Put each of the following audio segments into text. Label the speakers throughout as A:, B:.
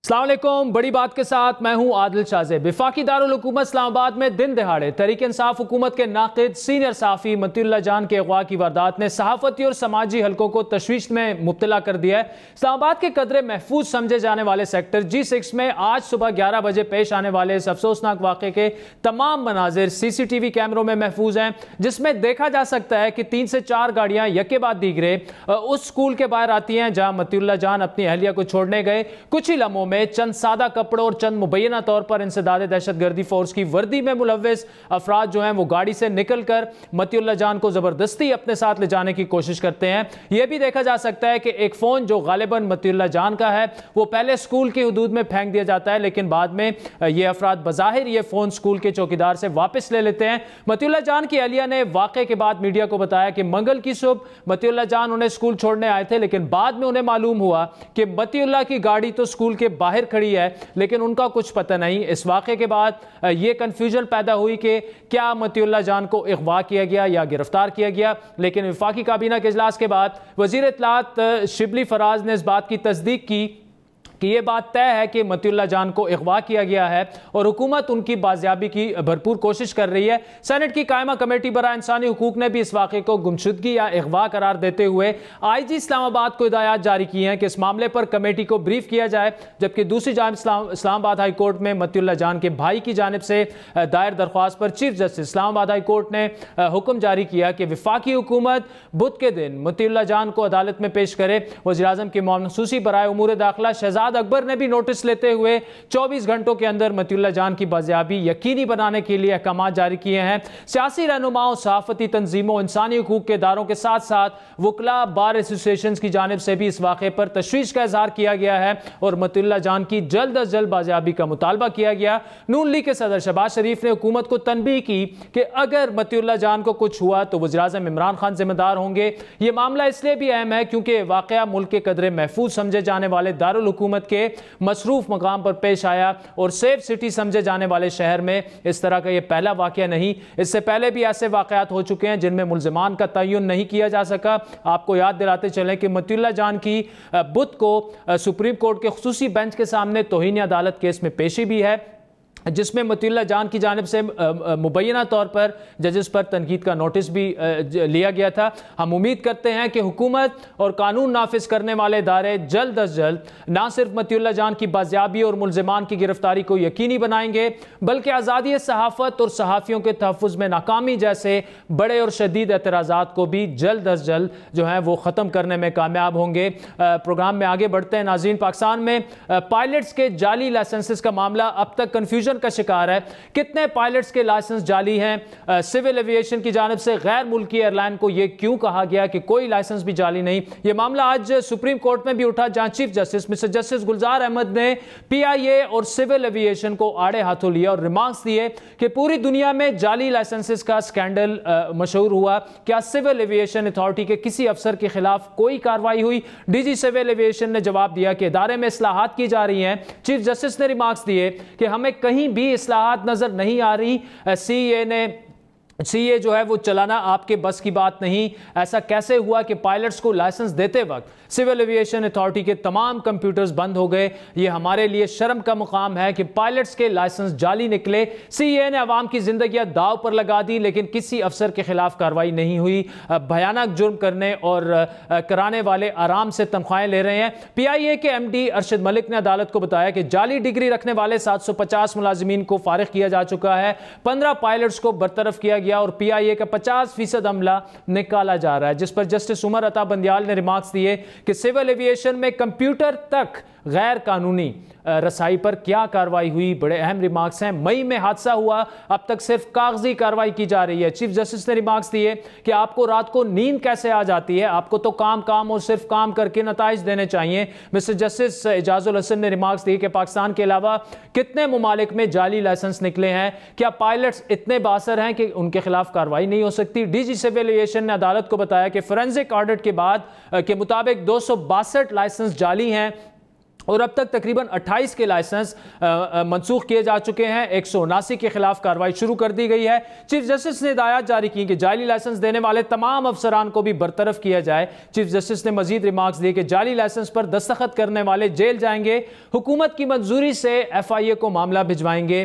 A: السلام علیکم، بڑی بات کے ساتھ میں ہوں عادل شاہ۔ وفاقی دارالحکومت اسلام آباد میں دن دہاڑے تحریک انصاف حکومت کے ناقد سینئر صحافی متی اللہ جان کے اغوا کی واردات نے صحافتی اور سماجی حلقوں کو تشویش میں مبتلا کر دیا ہے۔ اسلام آباد کے قدرے محفوظ سمجھے جانے والے سیکٹر G6 میں آج صبح 11 بجے پیش آنے والے اس افسوسناک واقعے کے تمام مناظر CCTV کیمروں میں محفوظ ہیں، جس میں دیکھا جا سکتا ہے کہ 3 سے 4 گاڑیاں یکے بعد دیگرے اس سکول کے باہر آتی ہیں جہاں متی اللہ جان اپنی اہلیہ کو چھوڑنے گئے۔ کچھ ہی لمحوں میں چند سادہ کپڑوں اور چند مبینہ طور پر انسداد دہشت گردی فورس کی وردی میں ملوث افراد جو ہیں وہ گاڑی سے نکل کر متی اللہ جان کو زبردستی اپنے ساتھ لے جانے کی کوشش کرتے ہیں۔ یہ بھی دیکھا جا سکتا ہے کہ ایک فون جو غالباً متی اللہ جان کا ہے وہ پہلے سکول کی حدود میں پھینک دیا جاتا ہے، لیکن بعد میں یہ افراد بظاہر یہ فون سکول کے چوکیدار سے واپس لے لیتے ہیں۔ متی اللہ جان کی اہلیہ نے واقعے کے بعد میڈیا کو بتایا کہ منگل کی صبح متی اللہ جان انہیں سکول چھوڑنے آئے تھے، لیکن بعد میں انہیں معلوم ہوا کہ متی اللہ کی گاڑی تو سکول کے باہر کھڑی ہے لیکن ان کا کچھ پتہ نہیں۔ اس واقعے کے بعد یہ کنفیوژن پیدا ہوئی کہ کیا متی اللہ جان کو اغوا کیا گیا یا گرفتار کیا گیا، لیکن وفاقی کابینہ کے اجلاس کے بعد وزیر اطلاعات شبلی فراز نے اس بات کی تصدیق کی کہ یہ بات طے ہے کہ متی اللہ جان کو اغوا کیا گیا ہے اور حکومت ان کی بازیابی کی بھرپور کوشش کر رہی ہے۔ سینٹ کی قائمہ کمیٹی برائے انسانی حقوق نے بھی اس واقعے کو گمشدگی یا اغوا قرار دیتے ہوئے IG اسلام آباد کو ہدایات جاری کی ہیں کہ اس معاملے پر کمیٹی کو بریف کیا جائے، جبکہ دوسری جانب اسلام آباد ہائی کورٹ میں متی اللہ جان کے بھائی کی جانب سے دائر درخواست پر چیف جسٹس اسلام آباد ہائی کورٹ نے حکم جاری کیا کہ وفاقی حکومت بدھ کے دن متی اللہ جان کو عدالت میں پیش کرے۔ وزیراعظم کی معاون خصوصی برائے امور داخلہ شہزاد اکبر نے بھی نوٹس لیتے ہوئے 24 گھنٹوں کے اندر متی اللہ جان کی بازیابی یقینی بنانے کے لیے احکامات جاری کیے ہیں۔ سیاسی رہنماؤں، صحافتی تنظیموں، انسانی حقوق کے اداروں کے ساتھ ساتھ وکلاء بار ایسوسی ایشنز کی جانب سے بھی اس واقعے پر تشویش کا اظہار کیا گیا ہے اور متی اللہ جان کی جلد از جلد بازیابی کا مطالبہ کیا گیا۔ نون لیگ کے صدر شہباز شریف نے حکومت کو تنبیہ کی کہ اگر متی اللہ جان کو کچھ ہوا تو وزیراعظم عمران خان ذمہ دار ہوں گے۔ یہ معاملہ اس لیے بھی اہم ہے کیونکہ واقعہ ملک کے قدرے محفوظ سمجھے جانے والے دارالحکومت کے مصروف مقام پر پیش آیا اور سیف سٹی سمجھے جانے والے شہر میں اس طرح کا یہ پہلا واقعہ نہیں۔ اس سے پہلے بھی ایسے واقعات ہو چکے ہیں جن میں ملزمان کا تعین نہیں کیا جا سکا۔ آپ کو یاد دلاتے چلیں کہ متی اللہ جان کی بدھ کو سپریم کورٹ کے خصوصی بینچ کے سامنے توہین عدالت کیس میں پیشی بھی ہے، جس میں متی اللہ جان کی جانب سے مبینہ طور پر ججز پر تنقید کا نوٹس بھی لیا گیا تھا۔ ہم امید کرتے ہیں کہ حکومت اور قانون نافذ کرنے والے ادارے جلد از جلد نہ صرف متی اللہ جان کی بازیابی اور ملزمان کی گرفتاری کو یقینی بنائیں گے بلکہ آزادی صحافت اور صحافیوں کے تحفظ میں ناکامی جیسے بڑے اور شدید اعتراضات کو بھی جلد از جلد جو ہیں وہ ختم کرنے میں کامیاب ہوں گے۔ پروگرام میں آگے بڑھتے ہیں ناظرین۔ پاکستان میں پائلٹس کے جعلی لائسنسز کا معاملہ اب تک کنفیوژن کا شکار ہے۔ کتنے پائلٹس کے لائسنس جعلی ہیں؟ سول ایوییشن کی جانب سے غیر ملکی ایئر لائن کو یہ کیوں کہا گیا کہ کوئی لائسنس بھی جعلی نہیں؟ یہ معاملہ آج سپریم کورٹ میں بھی اٹھا جہاں chief justice mister justice Gulzar Ahmed نے PIA اور سول ایوییشن کو آڑے ہاتھوں لیا اور ریمارکس دیے کہ پوری دنیا میں جعلی لائسنسز کا سکینڈل مشہور ہوا، کیا سول ایوییشن اتھارٹی کے کسی افسر کے خلاف کوئی کارروائی ہوئی؟ DG سول ایوییشن نے جواب دیا کہ ادارے میں اصلاحات کی جا رہی ہیں۔ چیف جسٹس نے ریمارکس دیے کہ ہمیں کہیں بھی اصلاحات نظر نہیں آ رہی۔ CA جو ہے وہ چلانا آپ کے بس کی بات نہیں۔ ایسا کیسے ہوا کہ پائلٹس کو لائسنس دیتے وقت سول ایوییشن اتھارٹی کے تمام کمپیوٹرز بند ہو گئے؟ یہ ہمارے لیے شرم کا مقام ہے کہ پائلٹس کے لائسنس جعلی نکلے۔ CA نے عوام کی زندگیاں داؤ پر لگا دی لیکن کسی افسر کے خلاف کارروائی نہیں ہوئی۔ بھیانک جرم کرنے اور کرانے والے آرام سے تنخواہیں لے رہے ہیں۔ PIA کے MD ارشد ملک نے عدالت کو بتایا کہ جعلی ڈگری رکھنے والے 750 ملازمین کو فارغ کیا جا چکا ہے، 15 پائلٹس کو برطرف کیا گیا اور PIA کا 50% عملہ نکالا جا رہا ہے، جس پر جسٹس عمر عطا بندیال نے ریمارکس دیے کہ سول ایوییشن میں کمپیوٹر تک غیر قانونی رسائی پر کیا کارروائی ہوئی؟ بڑے اہم ریمارکس ہیں۔ مئی میں حادثہ ہوا، اب تک صرف کاغذی کارروائی کی جا رہی ہے۔ چیف جسٹس نے ریمارکس دیے کہ آپ کو رات کو نیند کیسے آ جاتی ہے؟ آپ کو تو کام اور صرف کام کر کے نتائج دینے چاہیے۔ مسٹر جسٹس اعجاز الحسن نے ریمارکس دیے کہ پاکستان کے علاوہ کتنے ممالک میں جعلی لائسنس نکلے ہیں؟ کیا پائلٹس اتنے بااثر ہیں کہ ان کے خلاف کارروائی نہیں ہو سکتی؟ DG سول ایوییشن نے عدالت کو بتایا کہ فورینزک آڈٹ کے بعد کے مطابق 262 لائسنس جعلی ہیں اور اب تک تقریباً 28 کے لائسنس منسوخ کیے جا چکے ہیں، 179 کے خلاف کارروائی شروع کر دی گئی ہے۔ چیف جسٹس نے ہدایات جاری کی کہ جعلی لائسنس دینے والے تمام افسران کو بھی برطرف کیا جائے۔ چیف جسٹس نے مزید ریمارکس دیے کہ جعلی لائسنس پر دستخط کرنے والے جیل جائیں گے، حکومت کی منظوری سے FIA کو معاملہ بھجوائیں گے،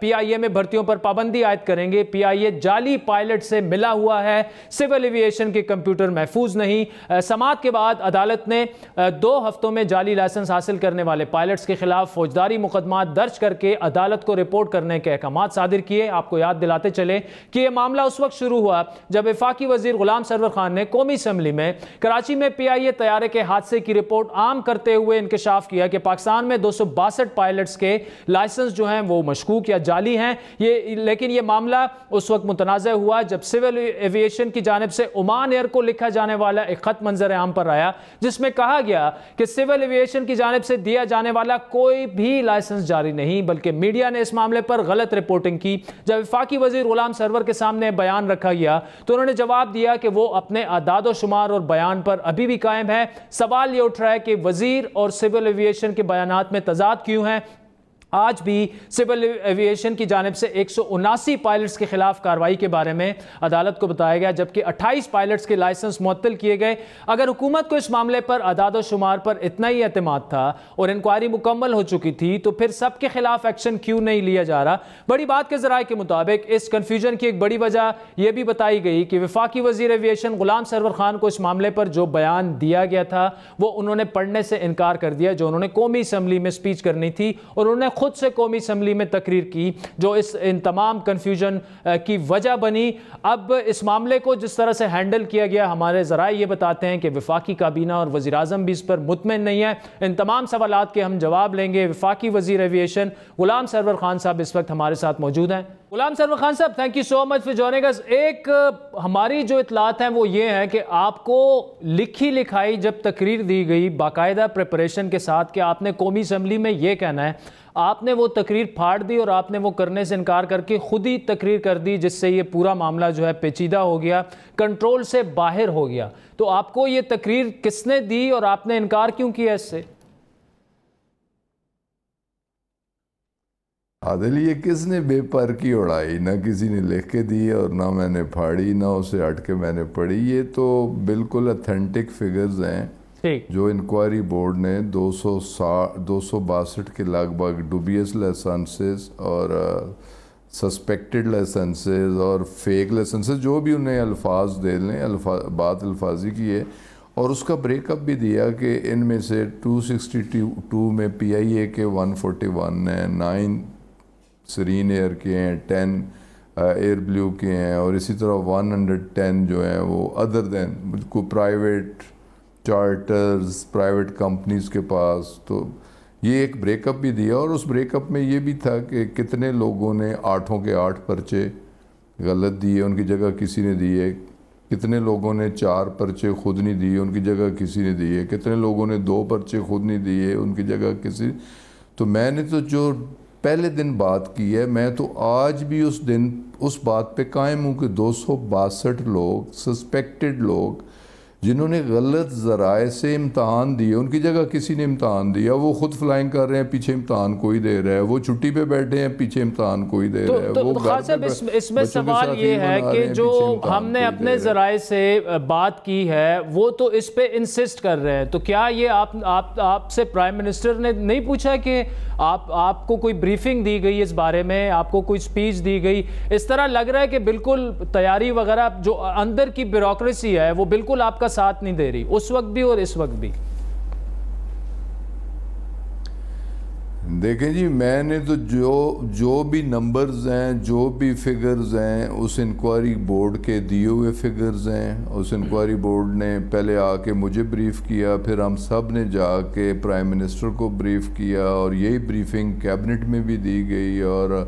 A: PIA میں بھرتیوں پر پابندی عائد کریں گے، PIA جعلی پائلٹ سے ملا ہوا ہے، سول ایویشن کے کمپیوٹر محفوظ نہیں۔ سماعت کے بعد عدالت نے 2 ہفتوں میں جعلی لائسنس حاصل کرنے والے پائلٹس کے خلاف فوجداری مقدمات درج کر کے عدالت کو رپورٹ کرنے کے احکامات صادر کیے۔ آپ کو یاد دلاتے چلے کہ یہ معاملہ اس وقت شروع ہوا جب وفاقی وزیر غلام سرور خان نے قومی اسمبلی میں کراچی میں PIA طیارے کے حادثے کی رپورٹ عام کرتے ہوئے انکشاف کیا کہ پاکستان میں 262 پائلٹس کے لائسنس جو ہیں وہ مشکوک یا جعلی ہیں۔ لیکن یہ معاملہ اس وقت متنازع ہوا جب سول ایویشن کی جانب سے عمان ایئر کو لکھا جانے والا ایک خط منظر عام پر آیا جس میں کہا گیا کہ سول ایویشن کی جانب سے دیا جانے والا کوئی بھی لائسنس جاری نہیں، بلکہ میڈیا نے اس معاملے پر غلط رپورٹنگ کی۔ جب وفاقی وزیر غلام سرور کے سامنے بیان رکھا گیا تو انہوں نے جواب دیا کہ وہ اپنے اعداد و شمار اور بیان پر ابھی بھی قائم ہے۔ سوال یہ اٹھ رہا ہے کہ وزیر اور سول ایویشن کے بیانات میں تضاد کیوں ہیں؟ آج بھی سول ایویشن کی جانب سے 179 پائلٹس کے خلاف کارروائی کے بارے میں عدالت کو بتایا گیا، جبکہ 28 پائلٹس کے لائسنس معطل کیے گئے۔ اگر حکومت کو اس معاملے پر اعداد و شمار پر اتنا ہی اعتماد تھا اور انکوائری مکمل ہو چکی تھی تو پھر سب کے خلاف ایکشن کیوں نہیں لیا جا رہا؟ بڑی بات کے ذرائع کے مطابق اس کنفیوژن کی ایک بڑی وجہ یہ بھی بتائی گئی کہ وفاقی وزیر ایویشن غلام سرور خان کو اس معاملے پر جو بیان دیا گیا تھا وہ انہوں نے پڑھنے سے انکار کر دیا جو انہوں نے قومی اسمبلی میں سپیچ کرنی تھی، اور انہوں نے خود سے قومی اسمبلی میں تقریر کی جو ان تمام کنفیوژن کی وجہ بنی۔ اب اس معاملے کو جس طرح سے ہینڈل کیا گیا، ہمارے ذرائع یہ بتاتے ہیں کہ وفاقی کابینہ اور وزیر اعظم بھی اس پر مطمئن نہیں ہے۔ ان تمام سوالات کے ہم جواب لیں گے۔ وفاقی وزیر ایویشن غلام سرور خان صاحب اس وقت ہمارے ساتھ موجود ہیں۔ Ghulam Sarwar Khan sahab, thank you so much for joining اس۔ ایک ہماری جو اطلاعات ہیں وہ یہ ہے کہ آپ کو لکھی لکھائی جب تقریر دی گئی باقاعدہ پریپریشن کے ساتھ کہ آپ نے قومی اسمبلی میں یہ کہنا ہے، آپ نے وہ تقریر پھاڑ دی اور آپ نے وہ کرنے سے انکار کر کے خود ہی تقریر کر دی، جس سے یہ پورا معاملہ جو ہے پیچیدہ ہو گیا، کنٹرول سے باہر ہو گیا۔ تو آپ کو یہ تقریر کس نے دی اور آپ نے انکار کیوں کیا اس سے؟
B: عادل، یہ کس نے بے پر کی اڑائی؟ نہ کسی نے لکھ کے دی اور نہ میں نے پھاڑی، نہ اسے ہٹ کے میں نے پڑھی۔ یہ تو بالکل اتھینٹک فگرز ہیں جو انکوائری بورڈ نے 262 کے لگ بھگ ڈوبیس لائسنسز اور سسپیکٹڈ لائسنسز اور فیک لائسنسز، جو بھی انہیں الفاظ دے لیں، بات الفاظی کی ہے، اور اس کا بریک اپ بھی دیا کہ ان میں سے 262 میں PIA کے 141 ہیں، 9 سرین ایئر کے ہیں، 10 ایئر بلیو کے ہیں، اور اسی طرح 110 جو ہیں وہ ادر دین کو پرائیویٹ چارٹرز، پرائیویٹ کمپنیز کے پاس۔ تو یہ ایک بریک اپ بھی دیا، اور اس بریک اپ میں یہ بھی تھا کہ کتنے لوگوں نے 8 کے 8 پرچے غلط دیے، ان کی جگہ کسی نے دیے، کتنے لوگوں نے 4 پرچے خود نہیں دیے، ان کی جگہ کسی نے دیے، کتنے لوگوں نے 2 پرچے خود نہیں دیے، ان کی جگہ کسی۔ تو میں نے تو جو پہلے دن بات کی ہے، میں تو آج بھی اس دن اس بات پہ قائم ہوں کہ 262 لوگ سسپیکٹڈ لوگ جنہوں نے غلط ذرائع سے امتحان دیے، ان کی جگہ کسی نے امتحان دیا، وہ خود فلائنگ کر رہے ہیں، پیچھے امتحان کوئی دے رہا ہے، وہ چھٹی پہ بیٹھے ہیں، پیچھے امتحان کوئی دے رہا ہے۔
A: تو خاص صاحب اس میں سوال یہ ہے کہ جو ہم نے اپنے ذرائع سے بات کی ہے وہ تو اس پہ انسسٹ کر رہے ہیں، تو کیا یہ آپ سے پرائم منسٹر نے نہیں پوچھا کہ آپ کو کوئی بریفنگ دی گئی اس بارے میں، آپ کو کوئی سپیچ دی گئی؟ اس طرح لگ رہا ہے کہ بالکل تیاری وغیرہ جو اندر کی بیوروکریسی ہے وہ بالکل آپ کا ساتھ نہیں دے رہی، اس وقت بھی اور اس وقت بھی۔
B: دیکھیں جی، میں نے تو جو بھی نمبرز ہیں، جو بھی فگرز ہیں، اس انکوائری بورڈ کے دیے ہوئے فگرز ہیں۔ اس انکوائری بورڈ نے پہلے آ کے مجھے بریف کیا، پھر ہم سب نے جا کے پرائم منسٹر کو بریف کیا، اور یہی بریفنگ کیبنٹ میں بھی دی گئی، اور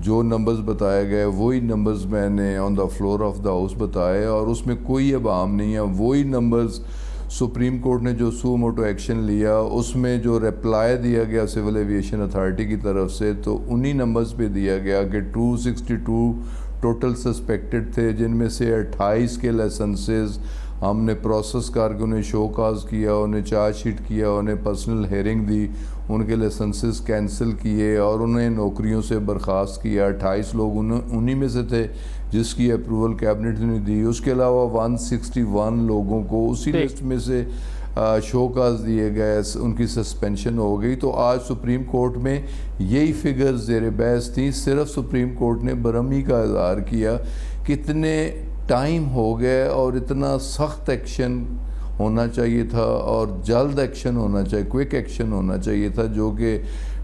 B: جو نمبرز بتائے گئے وہی نمبرز میں نے on the floor of the house بتائے، اور اس میں کوئی ابہام نہیں ہے۔ وہی نمبرز سپریم کورٹ نے جو سو موٹو ایکشن لیا، اس میں جو ریپلائی دیا گیا سول ایویشن اتھارٹی کی طرف سے، تو انہی نمبرز پہ دیا گیا کہ 262 ٹوٹل سسپیکٹڈ تھے، جن میں سے 28 کے لائسنسز ہم نے پروسیس کر کے انہیں شو کاز کیا, انہیں چارج شیٹ کیا, انہیں پرسنل ہیئرنگ دی, ان کے لائسنسز کینسل کیے اور انہیں نوکریوں سے برخاست کیا. 28 لوگ انہی میں سے تھے جس کی اپروول کیبنٹ نے دی. اس کے علاوہ 161 لوگوں کو اسی لسٹ میں سے شو کاز دیے گئے, ان کی سسپینشن ہو گئی. تو آج سپریم کورٹ میں یہی فگر زیر بحث تھیں. صرف سپریم کورٹ نے برہمی کا اظہار کیا کتنے ٹائم ہو گئے اور اتنا سخت ایکشن ہونا چاہیے تھا اور جلد ایکشن ہونا چاہیے, کوئک ایکشن ہونا چاہیے تھا, جو کہ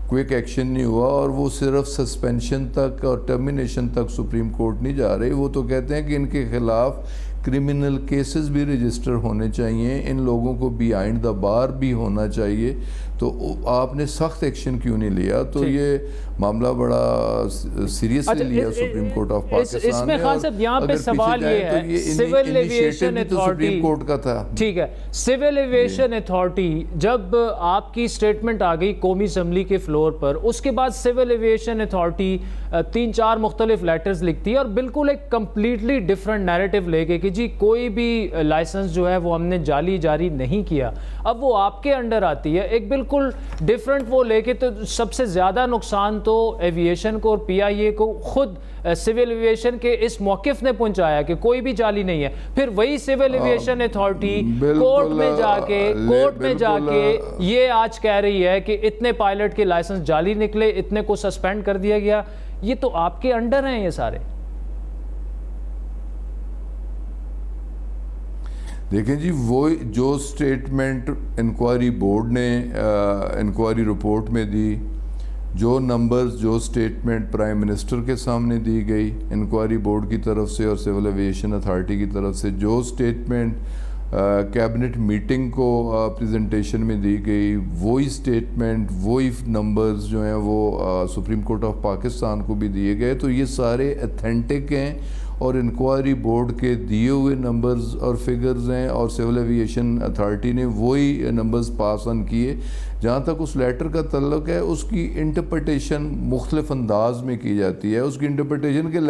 B: کوئک ایکشن نہیں ہوا. اور وہ صرف سسپینشن تک اور ٹرمینیشن تک سپریم کورٹ نہیں جا رہی. وہ تو کہتے ہیں کہ ان کے خلاف کرمنل کیسز بھی رجسٹر ہونے چاہیے, ان لوگوں کو بیہائنڈ دا بار بھی ہونا چاہیے. تو آپ نے سخت ایکشن کیوں نہیں لیا؟ تو یہ معاملہ بڑا سیریسلی لیا سپریم کورٹ آف پاکستان
A: اس میں خان صاحب یہاں پہ سوال یہ ہے, civil aviation authority
B: Supreme Court کا تھا,
A: ٹھیک ہے, سول ایویشن اتھارٹی جب آپ کی سٹیٹمنٹ آ گئی قومی اسمبلی کے فلور پر, اس کے بعد سول ایویشن اتھارٹی 3-4 مختلف لیٹرز لکھتی ہے اور بالکل ایک کمپلیٹلی ڈیفرنٹ نیریٹو لے کے کہ جی کوئی بھی لائسنس جو ہے وہ ہم نے جعلی جاری نہیں کیا. اب وہ آپ کے انڈر آتی ہے ایک بالکل ڈیفرنٹ وہ لے کے, تو سب سے زیادہ نقصان تو ایویشن کو اور پی آئی اے کو خود سول ایویشن کے اس موقف نے پہنچایا کہ کوئی بھی جعلی نہیں ہے. پھر وہی سول ایویشن اتھارٹی کورٹ میں جا کے یہ آج کہہ رہی ہے کہ اتنے پائلٹ کے لائسنس جعلی نکلے, اتنے کو سسپینڈ کر دیا گیا. یہ تو آپ کے انڈر ہیں یہ سارے.
B: دیکھیں جی, وہ جو سٹیٹمنٹ انکوائری بورڈ نے انکوائری رپورٹ میں دی, جو نمبرز جو سٹیٹمنٹ پرائم منسٹر کے سامنے دی گئی انکوائری بورڈ کی طرف سے اور سول ایویشن اتھارٹی کی طرف سے, جو سٹیٹمنٹ کیبنٹ میٹنگ کو پریزنٹیشن میں دی گئی, وہی سٹیٹمنٹ وہی نمبرز جو ہیں وہ سپریم کورٹ آف پاکستان کو بھی دیے گئے. تو یہ سارے اتھینٹک ہیں اور انکوائری بورڈ کے دیے ہوئے نمبرز اور فگرز ہیں اور سول ایویشن اتھارٹی نے وہی نمبرز پاس آن کیے. جہاں تک اس لیٹر کا تعلق ہے, اس کی انٹرپریٹیشن مختلف انداز میں کی جاتی ہے. اس کی انٹرپریٹیشن کے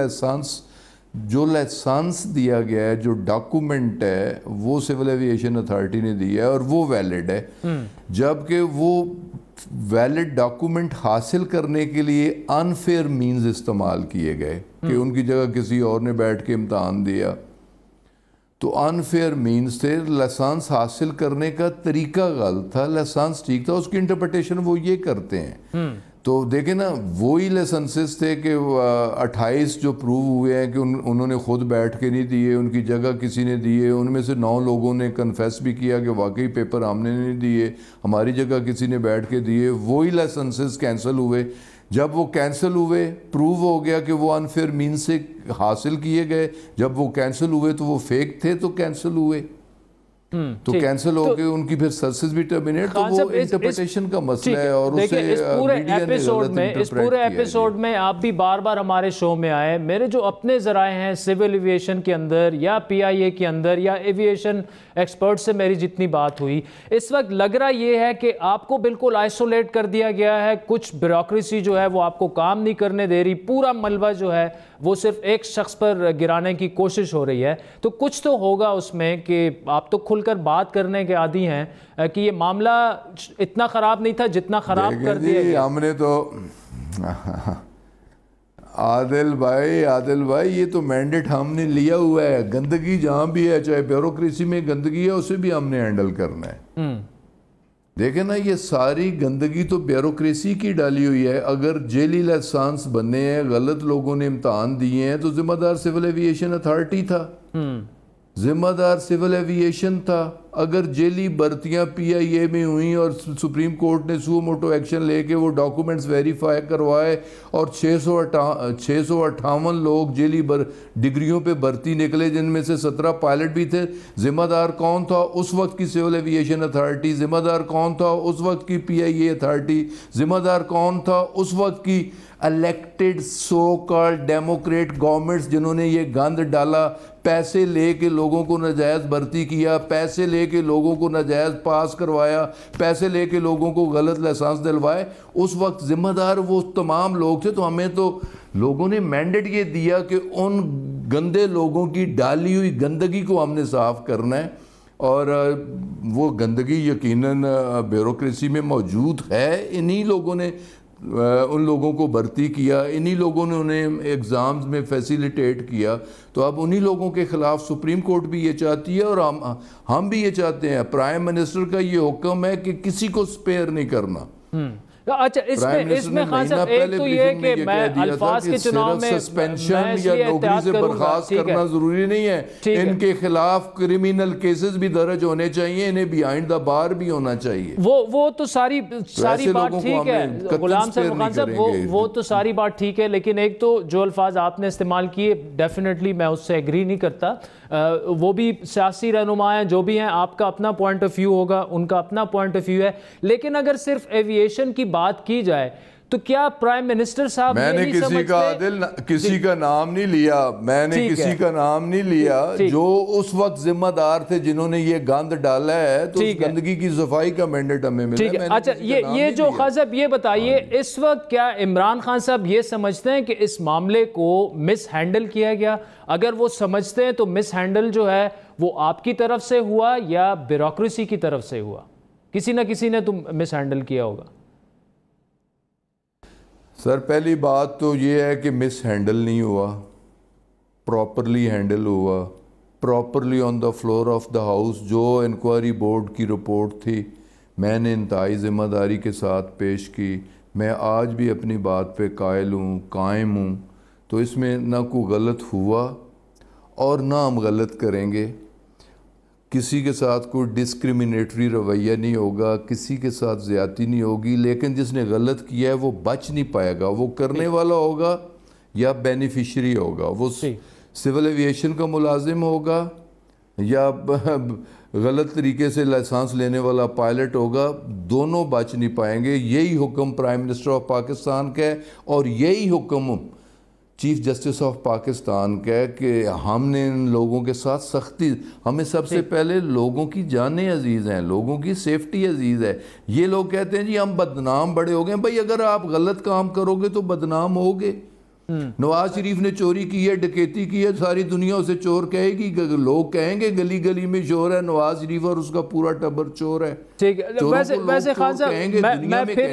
B: جو لائسنس دیا گیا ہے, جو ڈاکومنٹ ہے, وہ سول ایویشن اتھارٹی نے دیا ہے اور وہ ویلڈ ہے, جبکہ وہ ویلڈ ڈاکومنٹ حاصل کرنے کے لیے انفیئر مینز استعمال کیے گئے کہ ان کی جگہ کسی اور نے بیٹھ کے امتحان دیا. تو انفیئر مینز تھے, لائسنس حاصل کرنے کا طریقہ غلط تھا, لائسنس ٹھیک تھا, اس کی انٹرپریٹیشن وہ یہ کرتے ہیں. تو دیکھیں نا, وہی لائسنسز تھے کہ 28 جو پروو ہوئے ہیں کہ انہوں نے خود بیٹھ کے نہیں دیے, ان کی جگہ کسی نے دیے. ان میں سے 9 لوگوں نے کنفیس بھی کیا کہ واقعی پیپر ہم نے نہیں دیے, ہماری جگہ کسی نے بیٹھ کے دیے. وہی لائسنسز کینسل ہوئے. جب وہ کینسل ہوئے, پروو ہو گیا کہ وہ انفیئر مین سے حاصل کیے گئے. جب وہ کینسل ہوئے تو وہ فیک تھے, تو کینسل ہوئے, تو کینسل ہو گئے ان کی پھر سرسز بھی ٹرمینیٹ. تو وہ انٹرپریٹیشن کا مسئلہ ہے اور اسے میڈیا نے غلط انٹرپریٹ کیا.
A: اس پورے ایپیسوڈ میں آپ بھی بار بار ہمارے شو میں آئے. میرے جو اپنے ذرائع ہیں سول ایویشن کے اندر یا پی آئی اے کے اندر یا ایویشن ایکسپرٹ سے میری جتنی بات ہوئی, اس وقت لگ رہا یہ ہے کہ آپ کو بالکل آئسولیٹ کر دیا گیا ہے. کچھ بیوروکریسی جو ہے وہ آپ کو کام نہیں کرنے دے رہی, پورا ملبہ جو ہے وہ صرف ایک شخص پر گرانے کی کوشش ہو رہی ہے. تو کچھ تو ہوگا اس میں کہ آپ تو کھل کر بات کرنے کے عادی ہیں کہ یہ معاملہ اتنا خراب نہیں تھا جتنا خراب کر دیا گیا.
B: ہم نے تو عادل بھائی یہ تو مینڈیٹ ہم نے لیا ہوا ہے. گندگی جہاں بھی ہے, چاہے بیوروکریسی میں گندگی ہے, اسے بھی ہم نے ہینڈل کرنا ہے. دیکھیں نا, یہ ساری گندگی تو بیوروکریسی کی ڈالی ہوئی ہے. اگر جیلی لائسنس بنے ہیں, غلط لوگوں نے امتحان دیے ہیں, تو ذمہ دار سول ایویشن اتھارٹی تھا, ذمہ دار سول ایویشن تھا. اگر جیلی بھرتیاں پی آئی اے میں ہوئیں اور سپریم کورٹ نے سو موٹو ایکشن لے کے وہ ڈاکومنٹس ویریفائی کروائے اور 658 لوگ جیلی ڈگریوں پہ بھرتی نکلے, جن میں سے 17 پائلٹ بھی تھے, ذمہ دار کون تھا؟ اس وقت کی سول ایویشن اتھارٹی. ذمہ دار کون تھا؟ اس وقت کی پی آئی اے اتھارٹی. ذمہ دار کون تھا؟ اس وقت کی الیکٹڈ سو کال ڈیموکریٹ گورنمنٹس جنہوں نے یہ گند ڈالا پیسے لے کے لوگوں کو ناجائز بھرتی کیا، پیسے لے کے لوگوں کو ناجائز پاس کروایا، پیسے لے کے لوگوں کو غلط لائسنس دلوائے، اس وقت ذمہ دار وہ تمام لوگ تھے. تو ہمیں تو لوگوں نے مینڈیٹ یہ دیا کہ ان گندے لوگوں کی ڈالی ہوئی گندگی کو ہم نے صاف کرنا ہے، اور وہ گندگی یقیناً بیوروکریسی میں موجود ہے. انہی لوگوں نے ان لوگوں کو بھرتی کیا، انہی لوگوں نے انہیں ایگزامز میں فیسیلیٹیٹ کیا. تو اب انہی لوگوں کے خلاف سپریم کورٹ بھی یہ چاہتی ہے، اور ہم بھی یہ چاہتے ہیں. پرائم منسٹر کا یہ حکم ہے کہ کسی کو سپیئر نہیں کرنا.
A: اچھا، اس میں خان صاحب ایک تو یہ کہ میں الفاظ کے چناؤ میں
B: سسپینشن یا نوکری سے برخاست کرنا ضروری نہیں ہے، ان کے خلاف کرمینل کیسز بھی درج ہونے چاہیے، انہیں بیہائنڈ دا بار بھی ہونا چاہیے.
A: وہ تو ساری بات ٹھیک ہے غلام صاحب، خان صاحب وہ تو ساری بات ٹھیک ہے، لیکن ایک تو جو الفاظ آپ نے استعمال کیے ڈیفینیٹلی میں اس سے ایگری نہیں کرتا. وہ بھی سیاسی رہنما ہیں، جو بھی ہیں، آپ کا اپنا پوائنٹ آف ویو ہوگا، ان کا اپنا پوائنٹ آف ویو ہے. لیکن اگر صرف ایوییشن کی بات کی جائے تو کیا پرائم منسٹر صاحب
B: میں نے کسی کا نام نہیں لیا، میں نے کسی کا نام نہیں لیا، جو اس وقت ذمہ دار تھے جنہوں نے یہ گند ڈالا ہے، تو اس گندگی کی صفائی کا مینڈیٹ ہمیں ملا ہے.
A: اچھا، یہ جو خان صاحب یہ بتائیے، اس وقت کیا عمران خان صاحب یہ سمجھتے ہیں کہ اس معاملے کو مس ہینڈل کیا گیا؟ اگر وہ سمجھتے ہیں تو مس ہینڈل جو ہے وہ آپ کی طرف سے ہوا یا بیوروکریسی کی طرف سے ہوا؟ کسی نہ کسی نے تو مس ہینڈل کیا ہوگا.
B: سر پہلی بات تو یہ ہے کہ مس ہینڈل نہیں ہوا، پراپرلی ہینڈل ہوا، properly on the floor of the house. جو انکوائری بورڈ کی رپورٹ تھی میں نے انتہائی ذمہ داری کے ساتھ پیش کی. میں آج بھی اپنی بات پہ قائل ہوں، قائم ہوں. تو اس میں نہ کوئی غلط ہوا اور نہ ہم غلط کریں گے. کسی کے ساتھ کوئی ڈسکریمنیٹری رویہ نہیں ہوگا، کسی کے ساتھ زیادتی نہیں ہوگی. لیکن جس نے غلط کیا ہے وہ بچ نہیں پائے گا. وہ کرنے والا ہوگا یا بینیفیشری ہوگا، وہ سول ایوییشن کا ملازم ہوگا یا غلط طریقے سے لائسنس لینے والا پائلٹ ہوگا، دونوں بچ نہیں پائیں گے. یہی حکم پرائم منسٹر آف پاکستان کا ہے، اور یہی حکم چیف جسٹس آف پاکستان کا ہے کہ ہم نے ان لوگوں کے ساتھ سختی، ہمیں سب سے پہلے لوگوں کی جانیں عزیز ہیں، لوگوں کی سیفٹی عزیز ہے. یہ لوگ کہتے ہیں جی ہم بدنام بڑے ہو گئے. بھائی اگر آپ غلط کام کرو گے تو بدنام ہوگے. نواز شریف نے چوری کی ہے، ڈکیتی کی ہے، ساری دنیا اسے چور کہے گی. لوگ کہیں گے گلی گلی میں چور ہے نواز شریف اور اس کا پورا ٹبر چور ہے.
A: ٹھیک ہے، ویسے خان صاحب میں پھر